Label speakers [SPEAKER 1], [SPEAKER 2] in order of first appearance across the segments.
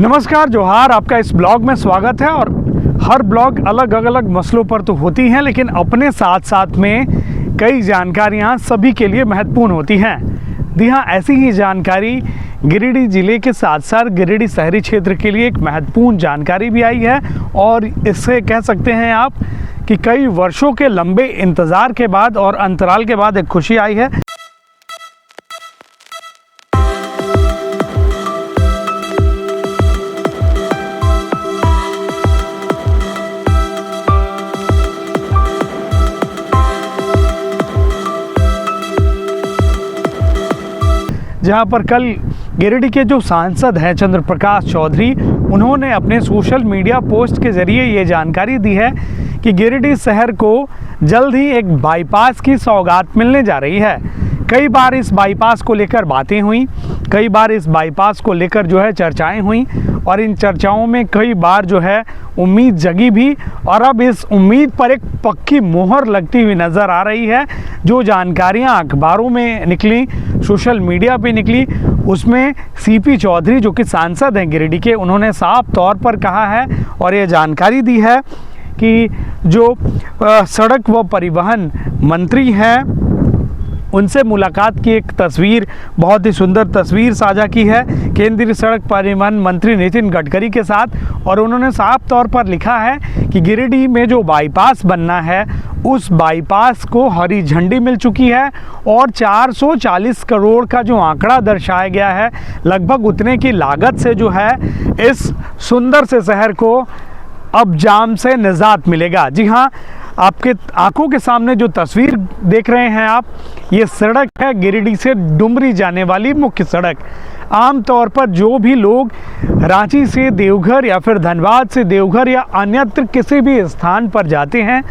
[SPEAKER 1] नमस्कार, जोहार। आपका इस ब्लॉग में स्वागत है। और हर ब्लॉग अलग अलग मसलों पर तो होती हैं, लेकिन अपने साथ साथ में कई जानकारियां सभी के लिए महत्वपूर्ण होती हैं। जी हाँ, ऐसी ही जानकारी गिरिडीह ज़िले के साथ साथ गिरिडीह शहरी क्षेत्र के लिए एक महत्वपूर्ण जानकारी भी आई है। और इससे कह सकते हैं आप कि कई वर्षों के लंबे इंतज़ार के बाद और अंतराल के बाद एक खुशी आई है। जहां पर कल गिरिडीह के जो सांसद हैं चंद्र प्रकाश चौधरी, उन्होंने अपने सोशल मीडिया पोस्ट के ज़रिए ये जानकारी दी है कि गिरिडीह शहर को जल्द ही एक बाईपास की सौगात मिलने जा रही है। कई बार इस बाईपास को लेकर बातें हुई, कई बार इस बाईपास को लेकर जो है चर्चाएं हुई, और इन चर्चाओं में कई बार जो है उम्मीद जगी भी, और अब इस उम्मीद पर एक पक्की मोहर लगती हुई नज़र आ रही है। जो जानकारियां अखबारों में निकली, सोशल मीडिया पे निकली, उसमें सीपी चौधरी जो कि सांसद हैं गिरिडीह के, उन्होंने साफ तौर पर कहा है और ये जानकारी दी है कि जो सड़क व परिवहन मंत्री हैं उनसे मुलाकात की एक तस्वीर, बहुत ही सुंदर तस्वीर साझा की है केंद्रीय सड़क परिवहन मंत्री नितिन गडकरी के साथ। और उन्होंने साफ तौर पर लिखा है कि गिरिडीह में जो बाईपास बनना है उस बाईपास को हरी झंडी मिल चुकी है, और 440 करोड़ का जो आंकड़ा दर्शाया गया है, लगभग उतने की लागत से जो है इस सुंदर से शहर को अब जाम से निजात मिलेगा। जी हाँ, आपके आंखों के सामने जो तस्वीर देख रहे हैं आप, ये सड़क है गिरिडीह से डुमरी जाने वाली मुख्य सड़क। आमतौर पर जो भी लोग रांची से देवघर या फिर धनबाद से देवघर या अन्यत्र किसी भी स्थान पर जाते हैं,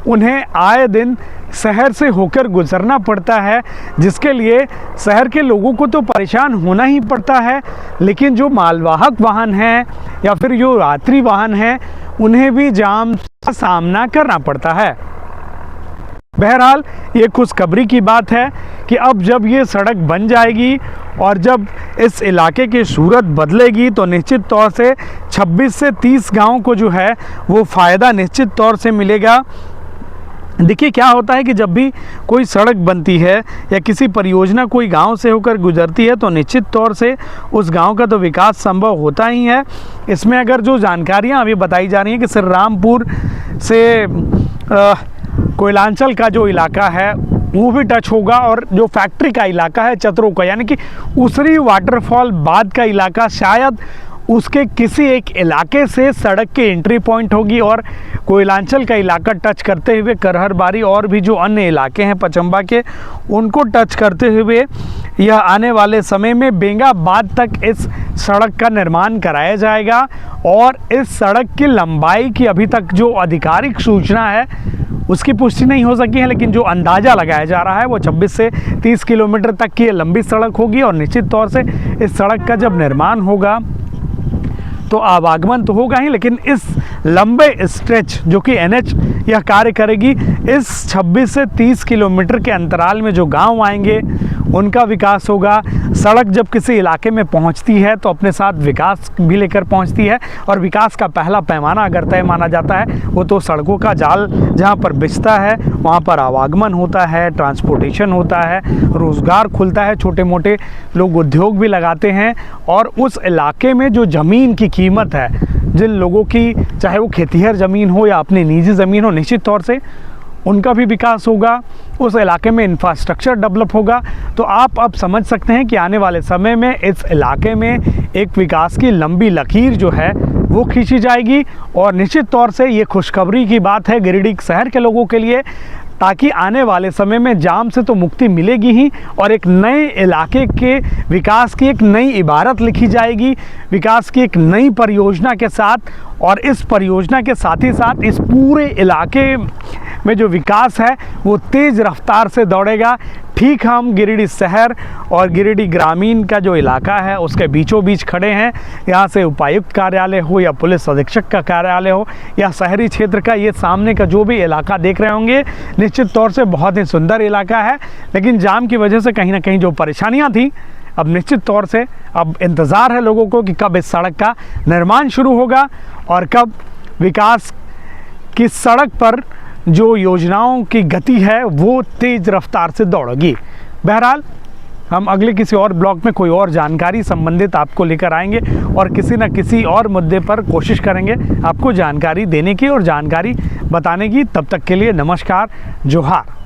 [SPEAKER 1] उन्हें आए दिन शहर से होकर गुजरना पड़ता है, जिसके लिए शहर के लोगों को तो परेशान होना ही पड़ता है, लेकिन जो मालवाहक वाहन हैं या फिर जो यात्री वाहन हैं, उन्हें भी जाम का सामना करना पड़ता है। बहरहाल ये खुशखबरी की बात है कि अब जब ये सड़क बन जाएगी और जब इस इलाके की सूरत बदलेगी, तो निश्चित तौर से 26 से 30 गाँव को जो है वो फ़ायदा निश्चित तौर से मिलेगा। देखिए, क्या होता है कि जब भी कोई सड़क बनती है या किसी परियोजना कोई गांव से होकर गुजरती है, तो निश्चित तौर से उस गांव का तो विकास संभव होता ही है। इसमें अगर जो जानकारियां अभी बताई जा रही हैं कि श्री रामपुर से कोयलांचल का जो इलाका है वो भी टच होगा, और जो फैक्ट्री का इलाका है चतरों का, यानी कि उसरी वाटरफॉल बाद का इलाका, शायद उसके किसी एक इलाके से सड़क के एंट्री पॉइंट होगी, और कोयलांचल का इलाका टच करते हुए करहरबारी और भी जो अन्य इलाके हैं पचम्बा के, उनको टच करते हुए यह आने वाले समय में बेंगाबाद तक इस सड़क का निर्माण कराया जाएगा। और इस सड़क की लंबाई की अभी तक जो आधिकारिक सूचना है उसकी पुष्टि नहीं हो सकी है, लेकिन जो अंदाज़ा लगाया जा रहा है वो 26 से 30 किलोमीटर तक की लंबी सड़क होगी। और निश्चित तौर से इस सड़क का जब निर्माण होगा तो आवागमन तो होगा ही, लेकिन इस लंबे स्ट्रेच जो कि एनएच यह कार्य करेगी, इस 26 से 30 किलोमीटर के अंतराल में जो गांव आएंगे उनका विकास होगा। सड़क जब किसी इलाके में पहुंचती है तो अपने साथ विकास भी लेकर पहुंचती है, और विकास का पहला पैमाना अगर तय माना जाता है वो तो सड़कों का जाल जहां पर बिछता है वहां पर आवागमन होता है, ट्रांसपोर्टेशन होता है, रोज़गार खुलता है, छोटे मोटे लोग उद्योग भी लगाते हैं। और उस इलाके में जो ज़मीन की कीमत है, जिन लोगों की चाहे वो खेतिहर ज़मीन हो या अपनी निजी ज़मीन हो, निश्चित तौर से उनका भी विकास होगा, उस इलाके में इंफ्रास्ट्रक्चर डेवलप होगा। तो आप अब समझ सकते हैं कि आने वाले समय में इस इलाके में एक विकास की लंबी लकीर जो है वो खींची जाएगी। और निश्चित तौर से ये खुशखबरी की बात है गिरिडीह शहर के लोगों के लिए, ताकि आने वाले समय में जाम से तो मुक्ति मिलेगी ही, और एक नए इलाके के विकास की एक नई इबारत लिखी जाएगी, विकास की एक नई परियोजना के साथ। और इस परियोजना के साथ ही साथ इस पूरे इलाके में जो विकास है वो तेज़ रफ्तार से दौड़ेगा। ठीक हम गिरिडीह शहर और गिरिडीह ग्रामीण का जो इलाका है उसके बीचों बीच खड़े हैं। यहाँ से उपायुक्त कार्यालय हो या पुलिस अधीक्षक का कार्यालय हो या शहरी क्षेत्र का ये सामने का जो भी इलाका देख रहे होंगे, निश्चित तौर से बहुत ही सुंदर इलाका है। लेकिन जाम की वजह से कहीं ना कहीं जो परेशानियाँ थी अब निश्चित तौर से अब इंतज़ार है लोगों को कि कब इस सड़क का निर्माण शुरू होगा और कब विकास की सड़क पर जो योजनाओं की गति है वो तेज़ रफ्तार से दौड़ेगी। बहरहाल हम अगले किसी और ब्लॉग में कोई और जानकारी संबंधित आपको लेकर आएंगे और किसी न किसी और मुद्दे पर कोशिश करेंगे आपको जानकारी देने की और जानकारी बताने की। तब तक के लिए नमस्कार, जोहार।